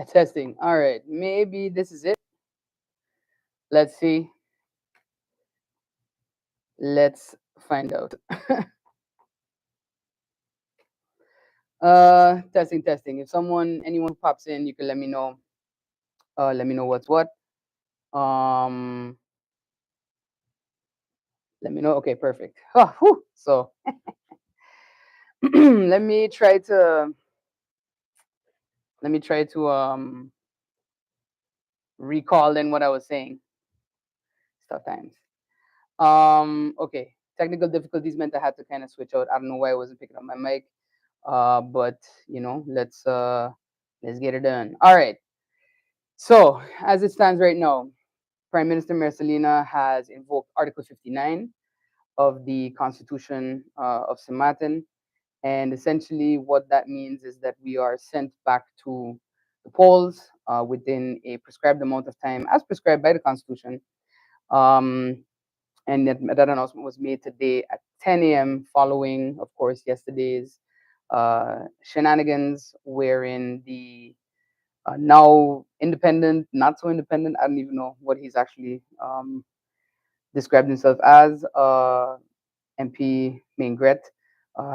Testing. All right. Maybe this is it. Let's see. Let's find out. Testing, testing. If anyone pops in, you can let me know. Let me know what's what. Um, let me know. Okay, perfect. Oh, whew. So let me try to recall then what I was saying. Tough times. Okay. Technical difficulties meant I had to kind of switch out. I don't know why I wasn't picking up my mic. But let's get it done. All right. So as it stands right now, Prime Minister Marcelina has invoked Article 59 of the Constitution of St. Martin. And essentially, what that means is that we are sent back to the polls within a prescribed amount of time, as prescribed by the Constitution. Um, and that announcement was made today at 10 a.m., following, of course, yesterday's shenanigans, wherein the now independent, not so independent, I don't even know what he's actually described himself as, MP Mingret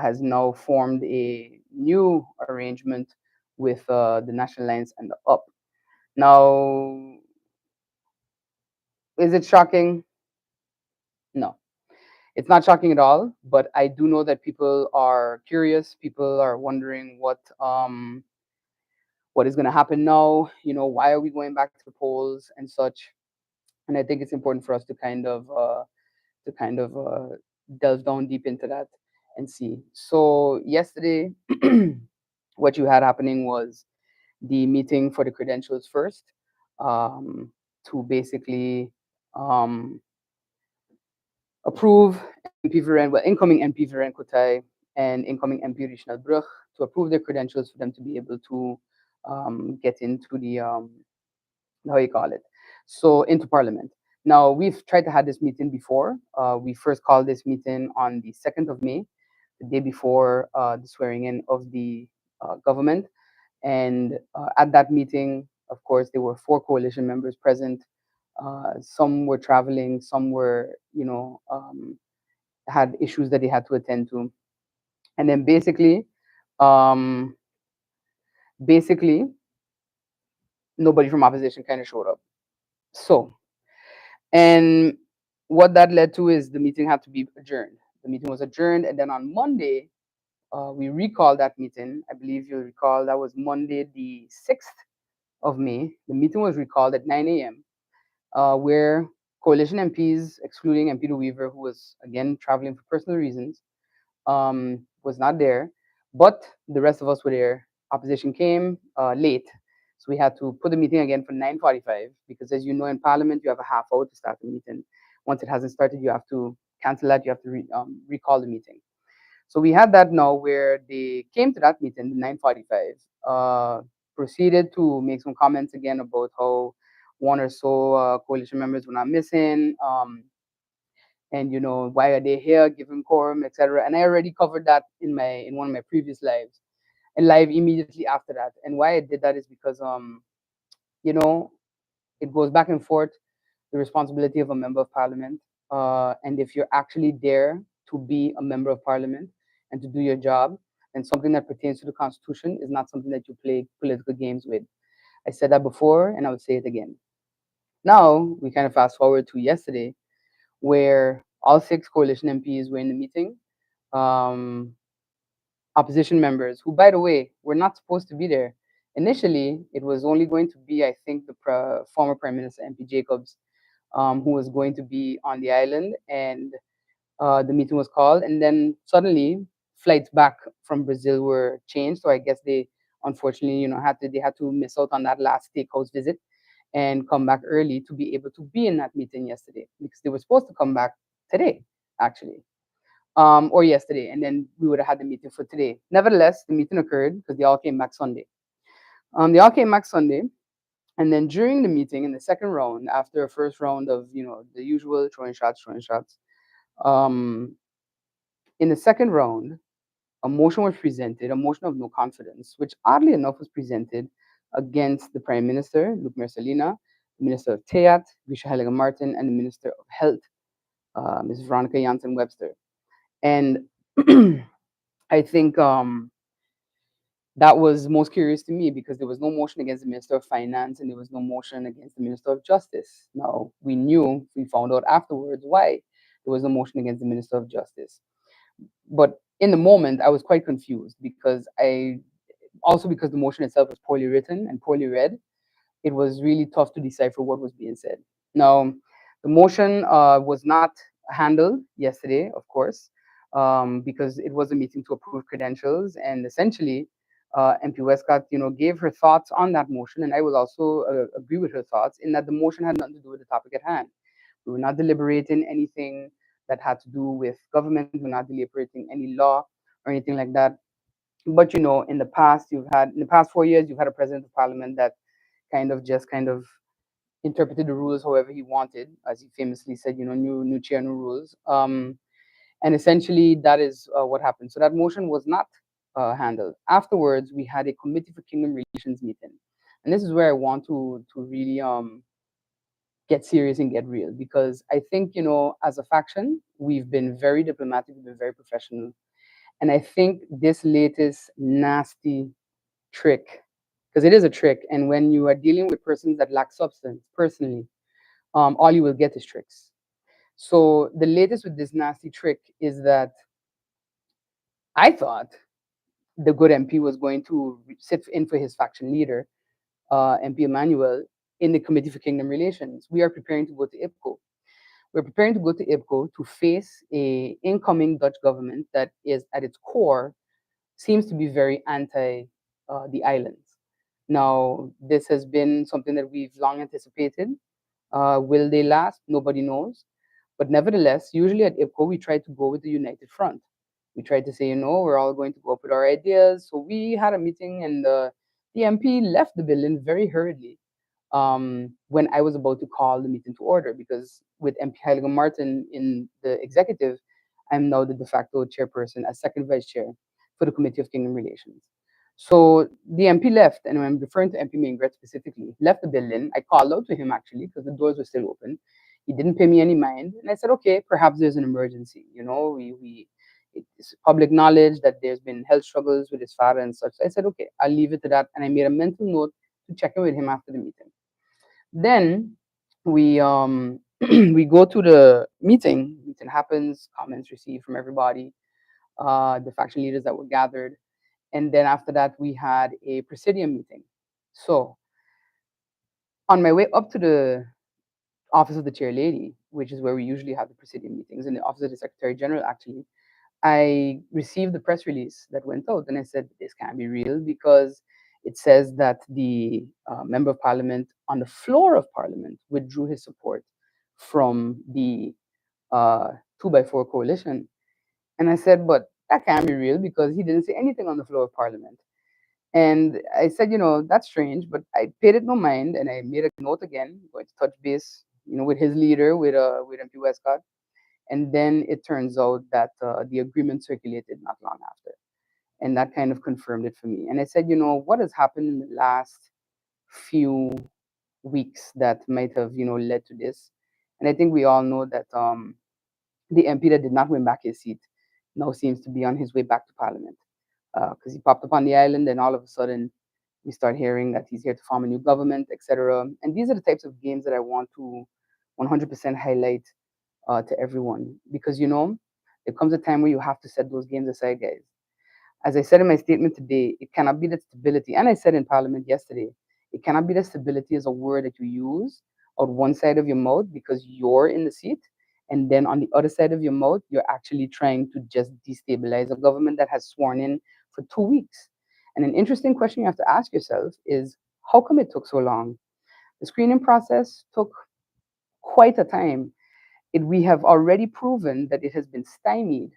has now formed a new arrangement with the National Alliance and the UP. Now, is it shocking? No, it's not shocking at all. But I do know that people are curious. People are wondering what is going to happen now. Why are we going back to the polls and such? And I think it's important for us to kind of delve down deep into that and see. So yesterday, what you had happening was the meeting for the credentials first, to basically um, approve MP Viren, well, incoming MP Viren Kutai and incoming MP Richnal Bruch, to approve their credentials for them to be able to get into the how you call it, so into Parliament. Now we've tried to have this meeting before. We first called this meeting on the 2nd of May, the day before the swearing in of the government. And at that meeting, of course, there were 4 coalition members present. Some were traveling, some were, had issues that they had to attend to. And then um, basically, nobody from opposition kind of showed up. So, and what that led to is the meeting had to be adjourned. The meeting was adjourned, and then on Monday, we recalled that meeting. I believe you'll recall that was Monday, the 6th of May. The meeting was recalled at 9 a.m., where coalition MPs, excluding MP De Weaver, who was again traveling for personal reasons, was not there, but the rest of us were there. Opposition came late, so we had to put the meeting again for 9:45, because, as you know, in Parliament you have a half hour to start the meeting. Once it hasn't started, you have to cancel that. You have to recall the meeting. So we had that now, where they came to that meeting, 9:45, proceeded to make some comments again about how one or so coalition members were not missing, and why are they here, given quorum, etc. And I already covered that in one of my previous lives, and live immediately after that. And why I did that is because you know it goes back and forth, the responsibility of a member of parliament, and if you're actually there to be a member of parliament and to do your job, then something that pertains to the constitution is not something that you play political games with. I said that before, and I would say it again. Now we kind of fast forward to yesterday, where all 6 coalition MPs were in the meeting. Um, Opposition members, who, by the way, were not supposed to be there. Initially, it was only going to be, I think, the former Prime Minister MP Jacobs, who was going to be on the island, and the meeting was called. And then suddenly, flights back from Brazil were changed. So I guess they, unfortunately, had to miss out on that last steakhouse visit and come back early to be able to be in that meeting yesterday, because they were supposed to come back today, actually, or yesterday, and then we would have had the meeting for today. Nevertheless, the meeting occurred because they all came back Sunday. They all came back Sunday, and then during the meeting, in the second round, after a first round of the usual throwing shots, um, in the second round, a motion was presented, a motion of no confidence, which oddly enough was presented against the Prime Minister, Luc Mercelina, the Minister of Teat, Visha Helga Martin, and the Minister of Health, Ms. Veronica Janssen Webster. And I think that was most curious to me because there was no motion against the Minister of Finance and there was no motion against the Minister of Justice. Now, we found out afterwards why there was no motion against the Minister of Justice. But in the moment, I was quite confused because because the motion itself was poorly written and poorly read, it was really tough to decipher what was being said. Now, the motion was not handled yesterday, of course, because it was a meeting to approve credentials, and essentially, MP Westcott, gave her thoughts on that motion, and I will also agree with her thoughts in that the motion had nothing to do with the topic at hand. We were not deliberating anything that had to do with government. We're not deliberating any law or anything like that. But in the past 4 years, you've had a president of parliament that kind of interpreted the rules however he wanted, as he famously said, new chair, new rules. And essentially, that is what happened. So that motion was not handled. Afterwards, we had a committee for kingdom relations meeting, and this is where I want to really get serious and get real, because I think as a faction, we've been very diplomatic, we've been very professional, and I think this latest nasty trick, because it is a trick, and when you are dealing with persons that lack substance, personally, all you will get is tricks. So the latest with this nasty trick is that I thought the good MP was going to sit in for his faction leader, MP Emmanuel, in the Committee for Kingdom Relations. We are preparing to go to IPCO. We're preparing to go to IPCO to face a incoming Dutch government that is, at its core, seems to be very anti the islands. Now, this has been something that we've long anticipated. Will they last? Nobody knows. But nevertheless, usually at IPCO, we try to go with the united front. We try to say, we're all going to go up with our ideas. So we had a meeting, and the MP left the building very hurriedly when I was about to call the meeting to order, because with MP Heiliger Martin in the executive, I'm now the de facto chairperson as second vice chair for the Committee of Kingdom Relations. So the MP left, and I'm referring to MP Mingret specifically, left the building. I called out to him actually because the doors were still open. He didn't pay me any mind, and I said, okay, perhaps there's an emergency. It's public knowledge that there's been health struggles with his father and such. So I said, okay, I'll leave it to that, and I made a mental note to check in with him after the meeting. Then we we go to the meeting. Meeting happens, comments received from everybody, the faction leaders that were gathered, and then after that we had a presidium meeting. So on my way up to the office of the chair lady, which is where we usually have the presidium meetings, in the office of the secretary general, actually, I received the press release that went out, and I said, this can't be real, because it says that the member of parliament on the floor of parliament withdrew his support from the 2x4 coalition. And I said, but that can't be real, because he didn't say anything on the floor of parliament. And I said, that's strange, but I paid it no mind, and I made a note again, going to touch base, with his leader, with MP Westcott. And then it turns out that the agreement circulated not long after. And that kind of confirmed it for me. And I said, what has happened in the last few weeks that might have, led to this? And I think we all know that the MP that did not win back his seat now seems to be on his way back to Parliament, because he popped up on the island, and all of a sudden we start hearing that he's here to form a new government, etc. And these are the types of games that I want to 100% highlight to everyone, because there comes a time where you have to set those games aside, guys. As I said in my statement today, it cannot be that stability, and I said in Parliament yesterday, it cannot be that stability is a word that you use on one side of your mouth because you're in the seat, and then on the other side of your mouth, you're actually trying to just destabilize a government that has sworn in for 2 weeks. And an interesting question you have to ask yourself is, how come it took so long? The screening process took quite a time. We have already proven that it has been stymied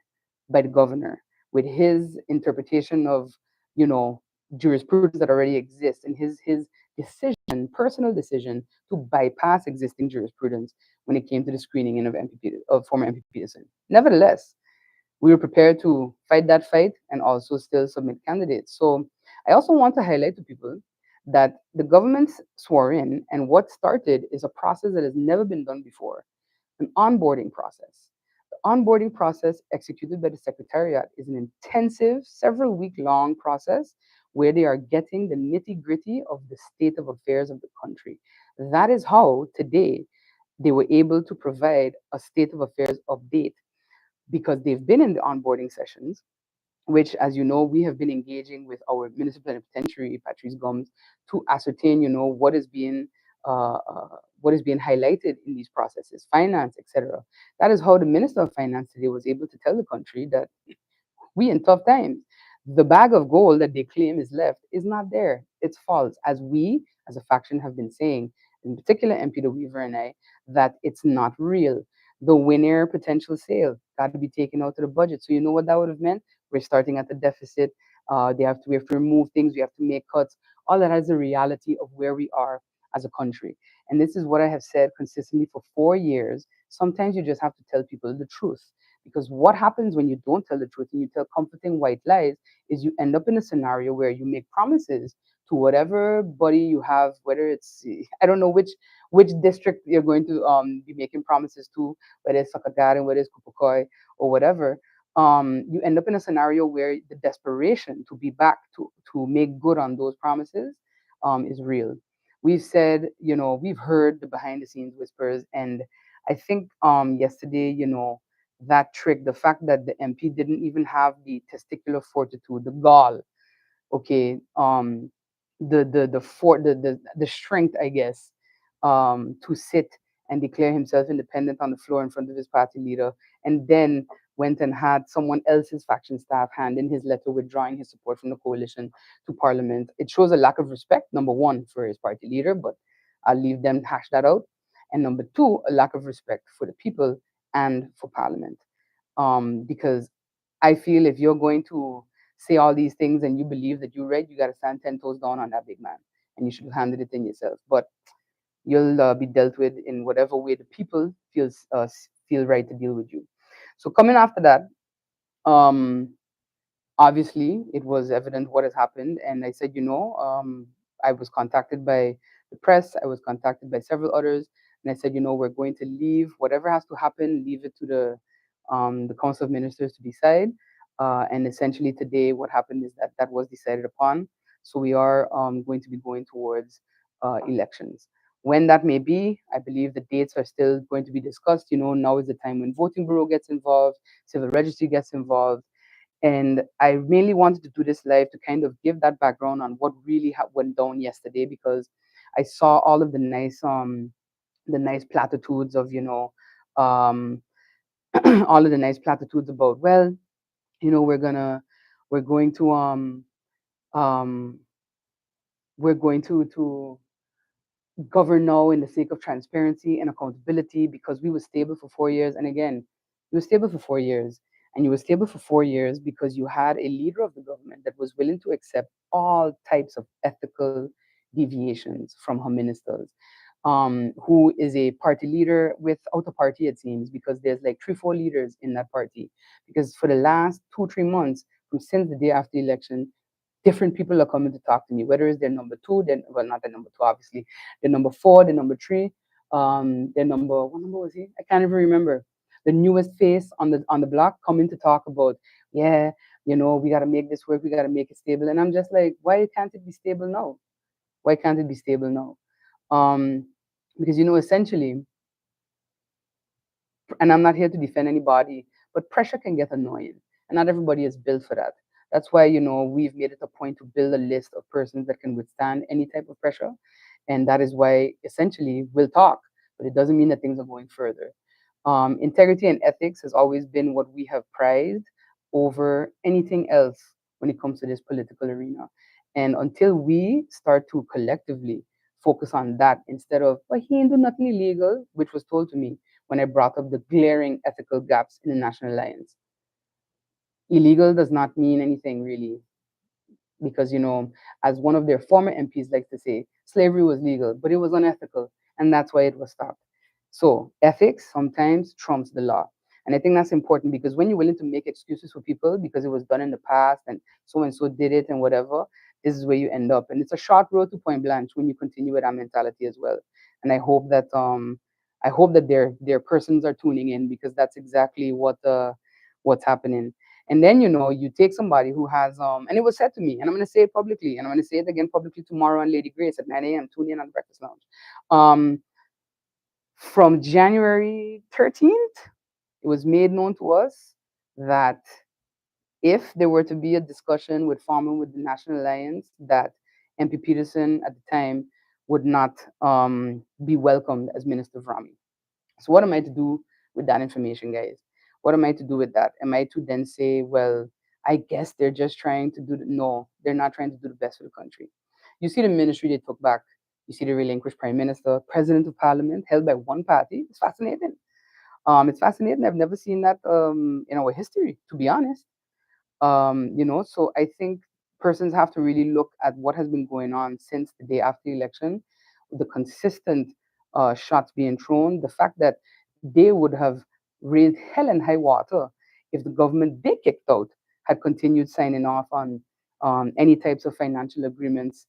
by the governor with his interpretation of, jurisprudence that already exists, and his personal decision to bypass existing jurisprudence when it came to the screening in of former MP Peterson. Nevertheless, we were prepared to fight that fight and also still submit candidates. So I also want to highlight to people that the government's swore in, and what started is a process that has never been done before, an onboarding process. The onboarding process executed by the Secretariat is an intensive, several week long process where they are getting the nitty gritty of the state of affairs of the country. That is how today they were able to provide a state of affairs update because they've been in the onboarding sessions, which, as you know, we have been engaging with our Minister Plenipotentiary, Patrice Gomes, to ascertain, what is being highlighted in these processes, finance, etc. That is how the Minister of Finance today was able to tell the country that we in tough times. The bag of gold that they claim is left is not there. It's false. As we, as a faction, have been saying, in particular MP De Weaver and I, that it's not real. The winner potential sale got to be taken out of the budget. So you know what that would have meant? We're starting at the deficit. We have to remove things. We have to make cuts. All that is the reality of where we are as a country. And this is what I have said consistently for 4 years. Sometimes you just have to tell people the truth. Because what happens when you don't tell the truth and you tell comforting white lies is you end up in a scenario where you make promises to whatever buddy you have, whether it's I don't know which district you're going to be making promises to, whether it's Sakadar and whether it's Kupukoy or whatever. You end up in a scenario where the desperation to be back to make good on those promises is real. We've said, we've heard the behind the scenes whispers, and I think yesterday, that trick, the fact that the MP didn't even have the testicular fortitude, the gall, okay, the strength, I guess, to sit and declare himself independent on the floor in front of his party leader, and then went and had someone else's faction staff hand in his letter withdrawing his support from the coalition to Parliament. It shows a lack of respect, number one, for his party leader, but I'll leave them to hash that out. And number two, a lack of respect for the people and for Parliament. Because I feel if you're going to say all these things and you believe that you're right, you got to stand 10 toes down on that big man. And you should have handed it in yourself. But you'll be dealt with in whatever way the people feel right to deal with you. So coming after that, um, obviously it was evident what has happened, and I said, I was contacted by the press, I was contacted by several others, and I said, we're going to leave whatever has to happen, leave it to the Council of Ministers to decide. And essentially today what happened is that that was decided upon. So we are going to be going towards elections. When that may be, I believe the dates are still going to be discussed. Now is the time when voting bureau gets involved, civil registry gets involved, and I mainly wanted to do this live to kind of give that background on what really went down yesterday, because I saw all of the nice platitudes of um, all of the nice platitudes about, well, we're going to um, we're going to govern now in the sake of transparency and accountability because we were stable for 4 years. And again, you were stable for 4 years. And you were stable for 4 years because you had a leader of the government that was willing to accept all types of ethical deviations from her ministers, who is a party leader without a party, it seems, because there's like 3, 4 leaders in that party. Because for the last 2, 3 months, from since the day after the election, different people are coming to talk to me, whether it's their number two, then well, not the number two, obviously, the number four, the number three, their number, what number was he? I can't even remember. The newest face on the block coming to talk about, yeah, we got to make this work, we got to make it stable, and I'm just like, why can't it be stable now? Why can't it be stable now? Because essentially, and I'm not here to defend anybody, but pressure can get annoying, and not everybody is built for that. That's why we've made it a point to build a list of persons that can withstand any type of pressure, and that is why essentially we'll talk, but it doesn't mean that things are going further. Integrity and ethics has always been what we have prized over anything else when it comes to this political arena, and until we start to collectively focus on that instead of, well, he ain't do nothing illegal, which was told to me when I brought up the glaring ethical gaps in the National Alliance. Illegal does not mean anything really, because, as one of their former MPs likes to say, slavery was legal, but it was unethical, and that's why it was stopped. So ethics sometimes trumps the law. And I think that's important because when you're willing to make excuses for people because it was done in the past and so did it and whatever, this is where you end up. And it's a short road to point blank when you continue with that mentality as well. And I hope that their persons are tuning in, because that's exactly what's happening. And then, you take somebody who has and it was said to me, and I'm gonna say it publicly, and I'm gonna say it again publicly tomorrow on Lady Grace at 9 a.m. Tune in on the Breakfast Lounge. From January 13th, it was made known to us that if there were to be a discussion with Farmer with the National Alliance, that MP Peterson at the time would not be welcomed as Minister of Rami. So what am I to do with that information, guys? What am I to do with that? Am I to then say, well, I guess they're just trying to no, they're not trying to do the best for the country. You see the ministry they took back. You see the relinquished prime minister, president of parliament, held by one party. It's fascinating. It's fascinating. I've never seen that in our history, to be honest. So I think persons have to really look at what has been going on since the day after the election, the consistent shots being thrown, the fact that they would have raised hell and high water if the government they kicked out had continued signing off on any types of financial agreements.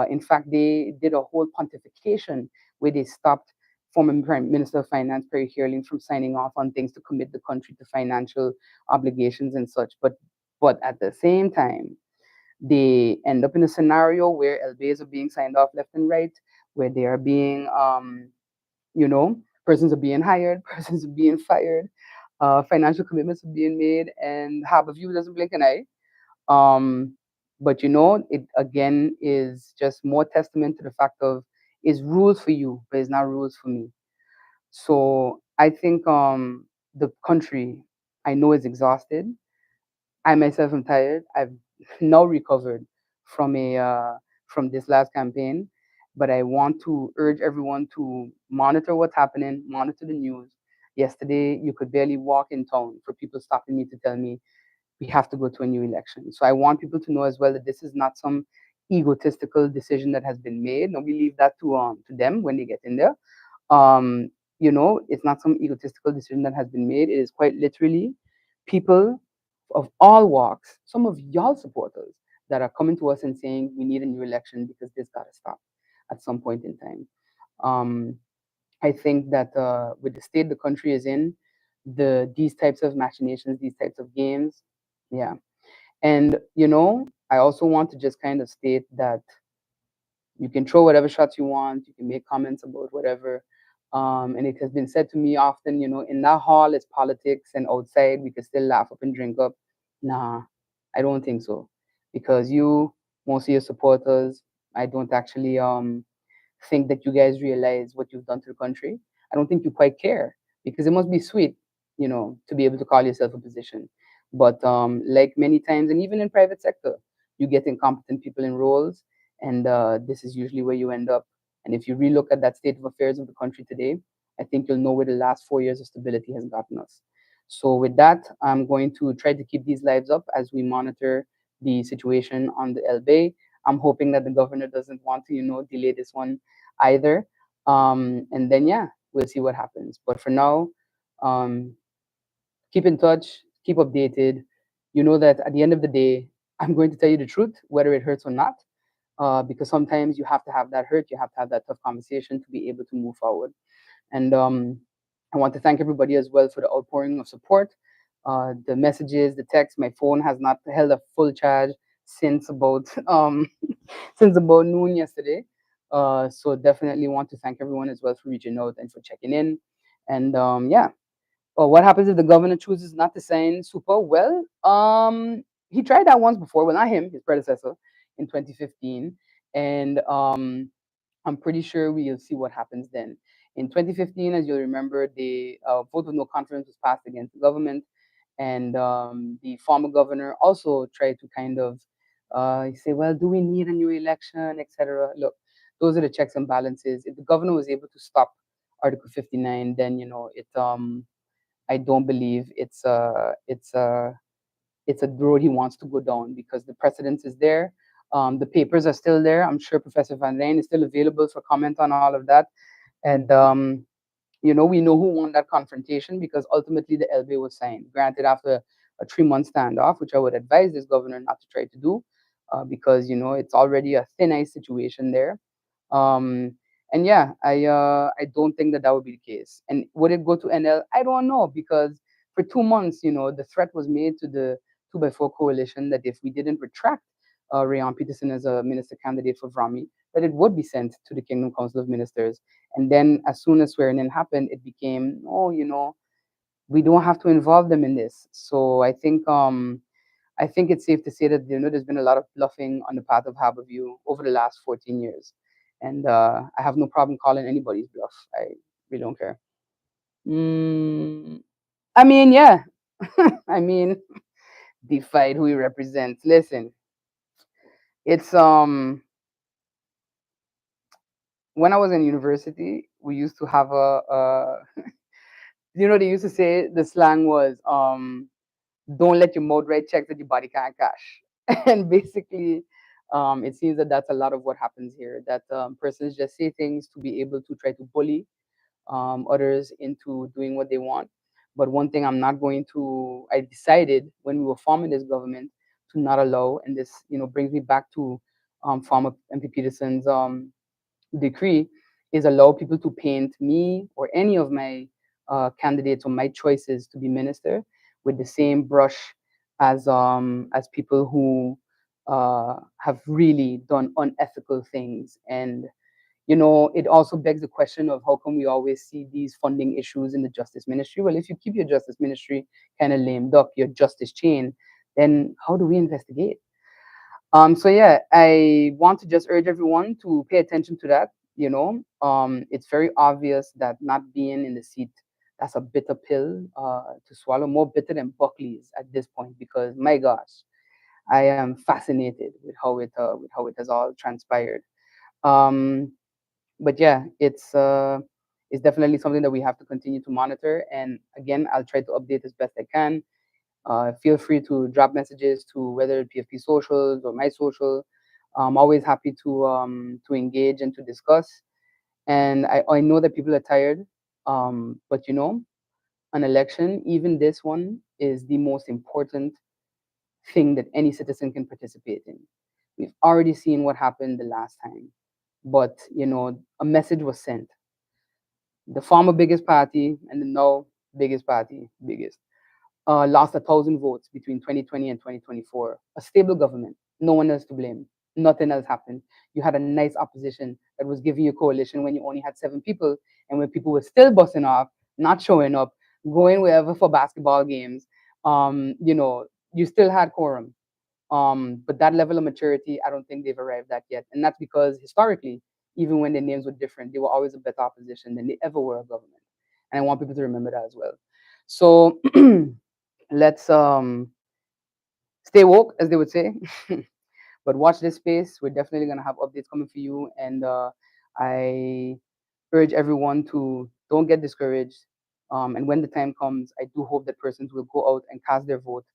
In fact, they did a whole pontification where they stopped former Prime Minister of Finance Perry Hearling from signing off on things to commit the country to financial obligations and such. But at the same time, they end up in a scenario where LBAs are being signed off left and right, where they are being, persons are being hired, persons are being fired, financial commitments are being made, and Harborview doesn't blink an eye. Um, but it again is just more testament to the fact of it's rules for you, but it's not rules for me. So I think the country, I know, is exhausted. I myself am tired. I've now recovered from a from this last campaign, but I want to urge everyone to monitor what's happening, monitor the news. Yesterday, you could barely walk in town for people stopping me to tell me we have to go to a new election. So I want people to know as well that this is not some egotistical decision that has been made. No, we leave that to them when they get in there. um, it's not some egotistical decision that has been made. It is quite literally people of all walks, some of y'all supporters, that are coming to us and saying we need a new election because this got to stop at some point in time. Um, I think that with the state the country is in, these types of machinations, these types of games, yeah. And I also want to just kind of state that you can throw whatever shots you want. You can make comments about whatever. And it has been said to me often, in that hall it's politics, and outside we can still laugh up and drink up. Nah, I don't think so. Because most of your supporters, I don't actually think that you guys realize what you've done to the country. I don't think you quite care, because it must be sweet, to be able to call yourself a position. But like many times, and even in private sector, you get incompetent people in roles, and this is usually where you end up. And if you relook at that state of affairs of the country today, I think you'll know where the last 4 years of stability has gotten us. So with that, I'm going to try to keep these lives up as we monitor the situation on the El Bay. I'm hoping that the governor doesn't want to, delay this one either. And then, yeah, we'll see what happens. But for now, um, keep in touch, keep updated. You know that at the end of the day, I'm going to tell you the truth, whether it hurts or not, because sometimes you have to have that hurt, you have to have that tough conversation to be able to move forward. And I want to thank everybody as well for the outpouring of support, the messages, the text. My phone has not held a full charge since about since about noon yesterday. So definitely want to thank everyone as well for reaching out and for checking in. And yeah. What happens if the governor chooses not to sign super? Well, he tried that once before. Well, not him, his predecessor, in 2015, and I'm pretty sure we'll see what happens then. In 2015, as you'll remember, the vote of no confidence was passed against the government, and the former governor also tried to kind of say, "Well, do we need a new election, etc." Look, those are the checks and balances. If the governor was able to stop Article 59, then it I don't believe it's a road he wants to go down, because the precedence is there. The papers are still there. I'm sure Professor Van Rijn is still available for comment on all of that. And we know who won that confrontation, because ultimately the LBA was signed. Granted, after a 3-month standoff, which I would advise this governor not to try to do. because it's already a thin ice situation there. Um, and yeah, I don't think that that would be the case. And would it go to NL? I don't know, because for 2 months, the threat was made to the 2 by 4 coalition that if we didn't retract Rayon Peterson as a minister candidate for Vrami, that it would be sent to the Kingdom Council of Ministers. And then as soon as swearing in happened, it became, oh, we don't have to involve them in this. So I think it's safe to say that there's been a lot of bluffing on the part of Harborview over the last 14 years, and I have no problem calling anybody's bluff. I really don't care. I mean, yeah, I mean, defied who he represents. Listen, it's when I was in university, we used to have they used to say the slang was don't let your mouth write checks that your body can't cash. And basically, it seems that that's a lot of what happens here. That persons just say things to be able to try to bully others into doing what they want. But one thing I decided when we were forming this government to not allow, and this brings me back to former MP Peterson's decree, is allow people to paint me or any of my candidates or my choices to be minister with the same brush as people who have really done unethical things. And it also begs the question of how come we always see these funding issues in the justice ministry. Well, if you keep your justice ministry kind of lame duck, your justice chain, then how do we investigate? So yeah, I want to just urge everyone to pay attention to that. It's very obvious that not being in the seat, that's a bitter pill to swallow, more bitter than Buckley's at this point, because my gosh, I am fascinated with how it has all transpired. Um, but yeah, it's definitely something that we have to continue to monitor. And again, I'll try to update as best I can. Feel free to drop messages to whether PFP socials or my social. I'm always happy to engage and to discuss. And I know that people are tired, but an election, even this one, is the most important thing that any citizen can participate in. We've already seen what happened the last time, but a message was sent. The former biggest party and the now biggest party, biggest, lost 1,000 votes between 2020 and 2024. A stable government, no one else to blame. Nothing else happened. You had a nice opposition that was giving you coalition when you only had 7 people, and when people were still busting off, not showing up, going wherever for basketball games. You still had quorum. But that level of maturity, I don't think they've arrived at yet, and that's because historically, even when their names were different, they were always a better opposition than they ever were a government. And I want people to remember that as well. So let's stay woke, as they would say. But watch this space. We're definitely gonna have updates coming for you, and I urge everyone to don't get discouraged. And when the time comes, I do hope that persons will go out and cast their vote,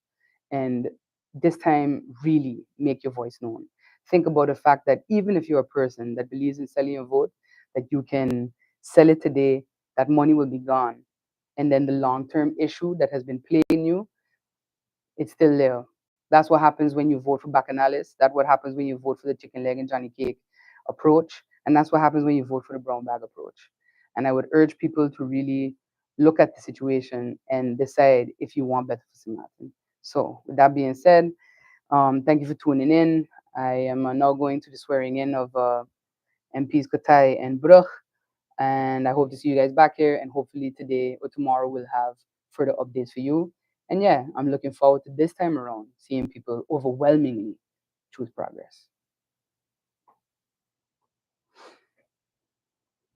and this time really make your voice known. Think about the fact that even if you're a person that believes in selling your vote, that you can sell it today, that money will be gone, and then the long-term issue that has been plaguing you, it's still there. That's what happens when you vote for Bacchanalis. That's what happens when you vote for the chicken leg and Johnny Cake approach. And that's what happens when you vote for the brown bag approach. And I would urge people to really look at the situation and decide if you want better for St. Martin. So, with that being said, thank you for tuning in. I am now going to the swearing in of MPs Kotai and Bruch. And I hope to see you guys back here. And hopefully today or tomorrow we'll have further updates for you. And yeah, I'm looking forward to this time around seeing people overwhelmingly choose progress.